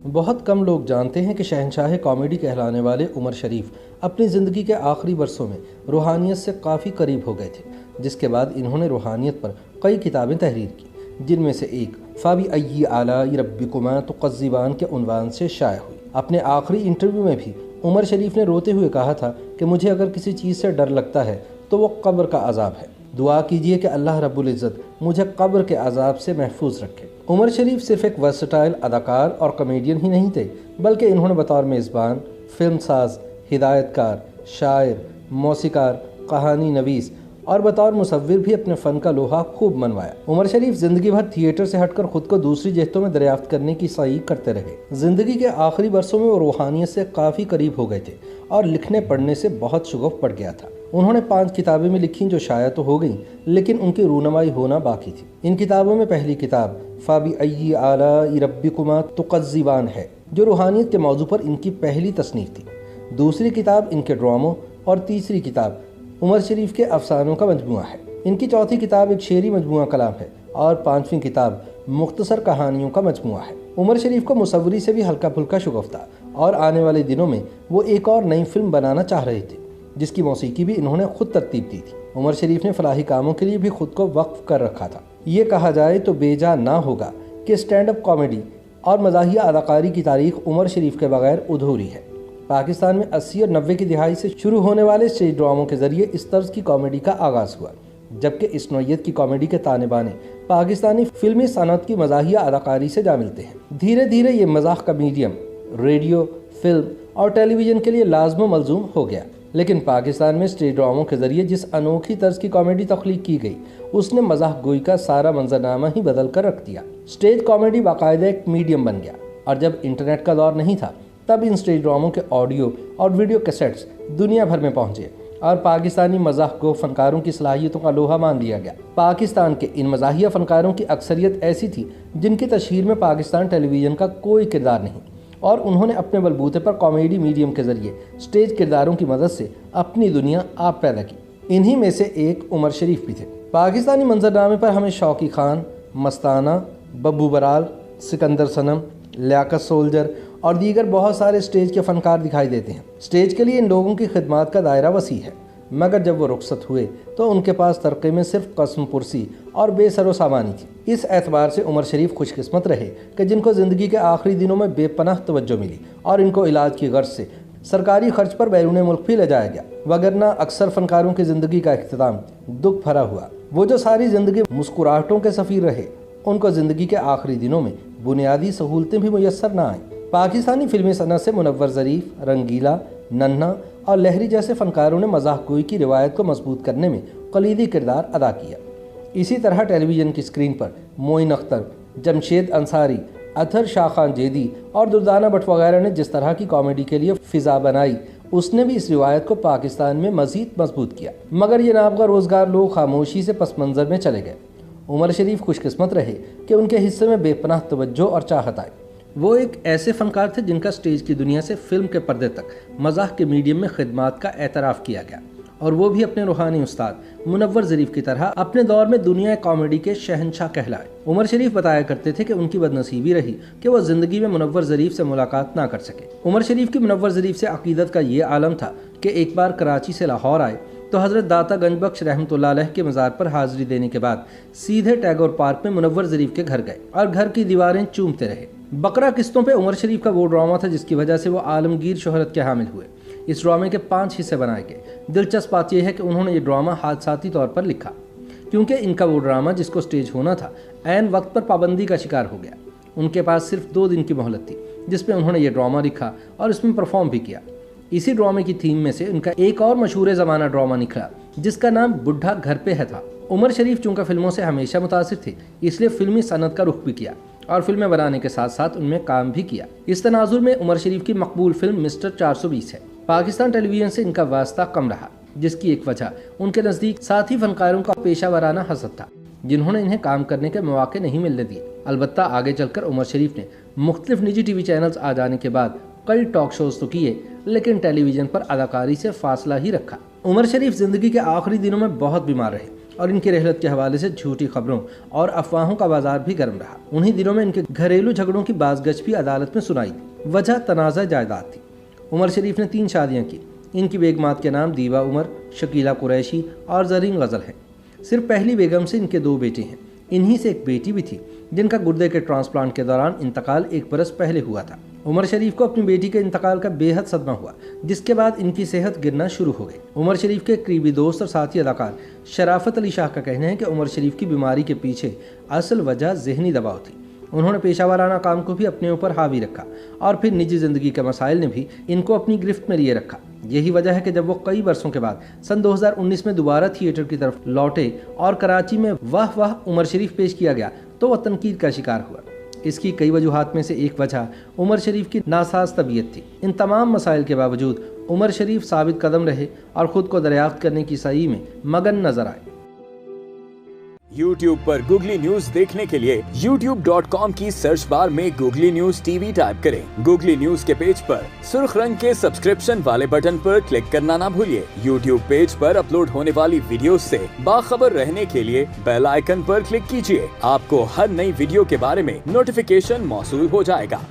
बहुत कम लोग जानते हैं कि शहंशाह कॉमेडी कहलाने वाले उमर शरीफ अपनी ज़िंदगी के आखिरी बरसों में रूहानियत से काफ़ी करीब हो गए थे, जिसके बाद इन्होंने रूहानियत पर कई किताबें तहरीर की, जिनमें से एक फ़ाबी अय्यी आलाई रब्बिकुमा तुकज़्ज़िबान के उन्वान से शाया हुई। अपने आखिरी इंटरव्यू में भी उमर शरीफ ने रोते हुए कहा था कि मुझे अगर किसी चीज़ से डर लगता है तो वो कब्र का अजाब है। दुआ कीजिए कि अल्लाह रब्बुल इज़्ज़त मुझे कब्र के अजाब से महफूज रखे। उमर शरीफ सिर्फ एक वर्सटाइल अदाकार और कॉमेडियन ही नहीं थे, बल्कि इन्होंने बतौर मेज़बान, फिल्म साज, हिदायतकार, शायर, मौसीकार, कहानी नवीस और बतौर मुसव्विर भी अपने फ़न का लोहा खूब मनवाया। उमर शरीफ ज़िंदगी भर थिएटर से हटकर खुद को दूसरी जहतों में दरियाफ्त करने की सही करते रहे। ज़िंदगी के आखिरी बरसों में वो रूहानियत से काफ़ी करीब हो गए थे और लिखने पढ़ने से बहुत शुगफ पड़ गया था। उन्होंने 5 किताबें भी लिखीं जो शाया तो हो गईं, लेकिन उनकी रूनमाई होना बाकी थी। इन किताबों में पहली किताब फ़ाबी अय्यी आलाई रब्बिकुमा तुकज़्ज़िबान है, जो रूहानियत के मौजू पर इनकी पहली तसनीफ़ थी। दूसरी किताब इनके ड्रामों और तीसरी किताब उमर शरीफ के अफसानों का मजमुआ है। इनकी चौथी किताब एक शेरी मजमुआ कलाम है और 5वीं किताब मुख्तसर कहानियों का मजमुआ है। उमर शरीफ को मुसव्वरी से भी हल्का फुल्का शुगफ था और आने वाले दिनों में वो एक और नई फिल्म बनाना चाह रहे थे, जिसकी मौसीकी भी इन्होंने खुद तरतीब दी थी। उमर शरीफ ने फलाही कामों के लिए भी खुद को वक्फ कर रखा था। ये कहा जाए तो बेजा ना होगा कि स्टैंड अप कॉमेडी और मज़ाहिया अदाकारी की तारीख उमर शरीफ के बगैर अधूरी है। पाकिस्तान में 80 और 90 की दिहाई से शुरू होने वाले स्टेज ड्रामों के जरिए इस तर्ज की कॉमेडी का आगाज़ हुआ, जबकि इस नौइयत की कॉमेडी के ताने बाने पाकिस्तानी फिल्मी सनत की मज़ाहिया अदाकारी से जा मिलते हैं। धीरे धीरे ये मज़ाक का मीडियम रेडियो, फिल्म और टेलीविज़न के लिए लाज़िम मलज़ूम हो गया। लेकिन पाकिस्तान में स्टेज ड्रामों के जरिए जिस अनोखी तर्ज की कॉमेडी तख्लीक की गई, उसने मज़ाक गोई का सारा मंजरनामा ही बदल कर रख दिया। स्टेज कॉमेडी बाकायदा एक मीडियम बन गया और जब इंटरनेट का दौर नहीं था, तब इन स्टेज ड्रामों के ऑडियो और वीडियो कैसेट्स दुनिया भर में पहुंचे और पाकिस्तानी मज़ाक को फ़नकारों की सलाहियतों का लोहा मान लिया गया। पाकिस्तान के इन मज़ाहिया फ़नकारों की अक्सरियत ऐसी थी जिनकी तशहीर में पाकिस्तान टेलीविज़न का कोई किरदार नहीं, और उन्होंने अपने बलबूते पर कॉमेडी मीडियम के ज़रिए स्टेज किरदारों की मदद से अपनी दुनिया आप पैदा की। इन्हीं में से एक उमर शरीफ भी थे। पाकिस्तानी मंजरनामे पर हमें शौकी खान, मस्ताना, बब्बू बराल, सिकंदर सनम, लियाकत सोल्जर और दीगर बहुत सारे स्टेज के फ़नकार दिखाई देते हैं। स्टेज के लिए इन लोगों की खिदमत का दायरा वसी है, मगर जब वो रुखसत हुए तो उनके पास तरक़े में सिर्फ कसम पुरसी और बेसरो सामानी थी। इस एतबार से उमर शरीफ खुशकिस्मत रहे कि जिनको ज़िंदगी के आखिरी दिनों में बेपनाह तवज्जो मिली और इनको इलाज की गर्ज से सरकारी खर्च पर बैरून मुल्क भी ले जाया गया, वगरना अक्सर फ़नकारों की ज़िंदगी का इख्तिताम दुख भरा हुआ। वो जो सारी ज़िंदगी मुस्कुराहटों के सफ़ीर रहे, उनको ज़िंदगी के आखिरी दिनों में बुनियादी सहूलतें भी मुयस्सर न आईं। पाकिस्तानी फिल्मी सनत से मुनव्वर ज़रीफ, रंगीला, नन्हा और लहरी जैसे फ़नकारों ने मज़ाक गोई की रिवायत को मजबूत करने में कलीदी किरदार अदा किया। इसी तरह टेलीविज़न की स्क्रीन पर मोइन अख्तर, जमशेद अंसारी, अतहर शाह खान जेदी और दुर्दाना भट्ट वगैरह ने जिस तरह की कॉमेडी के लिए फ़िज़ा बनाई, उसने भी इस रिवायत को पाकिस्तान में मज़ीद मजबूत किया। मगर ये नाबगा रोज़गार लोग खामोशी से पस मंज़र में चले गए। उमर शरीफ खुशकिस्मत रहे कि उनके हिस्से में बेपनाह तवज्जो और चाहत आई। वो एक ऐसे फ़नकार थे जिनका स्टेज की दुनिया से फिल्म के पर्दे तक मज़ाक के मीडियम में खिदमत का एतराफ़ किया गया, और वो भी अपने रूहानी उस्ताद मुनव्वर ज़रीफ की तरह अपने दौर में दुनिया कॉमेडी के शहंशाह कहलाए। उमर शरीफ बताया करते थे कि उनकी बदनसीबी रही कि वो ज़िंदगी में मुनव्वर ज़रीफ से मुलाकात ना कर सके। उमर शरीफ की मुनव्वर ज़रीफ से अक़ीदत का ये आलम था कि एक बार कराची से लाहौर आए तो हज़रत दाता गंज बख्श रहमतुल्लाह अलैह के मज़ार पर हाज़िरी देने के बाद सीधे टैगोर पार्क में मुनव्वर ज़रीफ के घर गए और घर की दीवारें चूमते रहे। बकरा किस्तों पे उमर शरीफ का वो ड्रामा था जिसकी वजह से वो आलमगीर शोहरत के हामिल हुए। इस ड्रामे के 5 हिस्से बनाए गए। दिलचस्प बात यह है कि उन्होंने ये ड्रामा हादसाती तौर पर लिखा, क्योंकि इनका वो ड्रामा जिसको स्टेज होना था ऐन वक्त पर पाबंदी का शिकार हो गया। उनके पास सिर्फ 2 दिन की मोहलत थी जिसमें उन्होंने ये ड्रामा लिखा और इसमें परफॉर्म भी किया। इसी ड्रामे की थीम में से उनका एक और मशहूर ज़माना ड्रामा निकला जिसका नाम बुढ़ा घर पे है था। उमर शरीफ चूँकि फिल्मों से हमेशा मुतासिर थे, इसलिए फिल्मी सनत का रुख भी किया और फिल्में बनाने के साथ साथ उनमें काम भी किया। इस तनाजुर में उमर शरीफ की मकबूल फिल्म मिस्टर 420 है। पाकिस्तान टेलीविज़न से इनका वास्ता कम रहा, जिसकी एक वजह उनके नज़दीक साथी फ़नकारों का पेशा वराना हसद था, जिन्होंने इन्हें काम करने के मौके नहीं मिलने दिए। अलबत्ता आगे चलकर उमर शरीफ ने मुख्तलिफ निजी टीवी चैनल्स आ जाने के बाद कई टॉक शोज तो किए, लेकिन टेलीविज़न पर अदाकारी से फासला ही रखा। उमर शरीफ ज़िंदगी के आखिरी दिनों में बहुत बीमार रहे और इनकी रहलत के हवाले से झूठी खबरों और अफवाहों का बाजार भी गर्म रहा। उन्हीं दिनों में इनके घरेलू झगड़ों की बाज़गश भी अदालत में सुनाई दी। वजह तनाज़ा जायदाद थी। उमर शरीफ ने 3 शादियाँ की। इनकी बेगमात के नाम दीवा उमर, शकीला कुरैशी और ज़रीन गज़ल हैं। सिर्फ पहली बेगम से इनके 2 बेटे हैं। इन्हीं से एक बेटी भी थी जिनका गुर्दे के ट्रांसप्लांट के दौरान इंतकाल 1 बरस पहले हुआ था। उमर शरीफ को अपनी बेटी के इंतकाल का बेहद सदमा हुआ, जिसके बाद इनकी सेहत गिरना शुरू हो गई। उमर शरीफ के करीबी दोस्त और साथी अदाकार शराफत अली शाह का कहना है कि उमर शरीफ की बीमारी के पीछे असल वजह ज़हनी दबाव थी। उन्होंने पेशावराना काम को भी अपने ऊपर हावी रखा और फिर निजी ज़िंदगी के मसाइल ने भी इनको अपनी गिरफ्त में लिए रखा। यही वजह है कि जब वो कई बरसों के बाद सन 2019 में दोबारा थिएटर की तरफ लौटे और कराची में वाह वाह उमर शरीफ पेश किया गया तो वह तनकीद का शिकार हुआ। इसकी कई वजूहात में से एक वजह उमर शरीफ की नासाज तबीयत थी। इन तमाम मसाइल के बावजूद उमर शरीफ साबित कदम रहे और ख़ुद को दरियाफ्त करने की सही में मगन नजर आए। YouTube पर गूगली न्यूज देखने के लिए youtube.com की सर्च बार में गूगली न्यूज TV टाइप करें। गूगली न्यूज के पेज पर सुर्ख रंग के सब्सक्रिप्शन वाले बटन पर क्लिक करना ना भूलिए। YouTube पेज पर अपलोड होने वाली वीडियोस से बाखबर रहने के लिए बेल आइकन पर क्लिक कीजिए। आपको हर नई वीडियो के बारे में नोटिफिकेशन मौसूल हो जाएगा।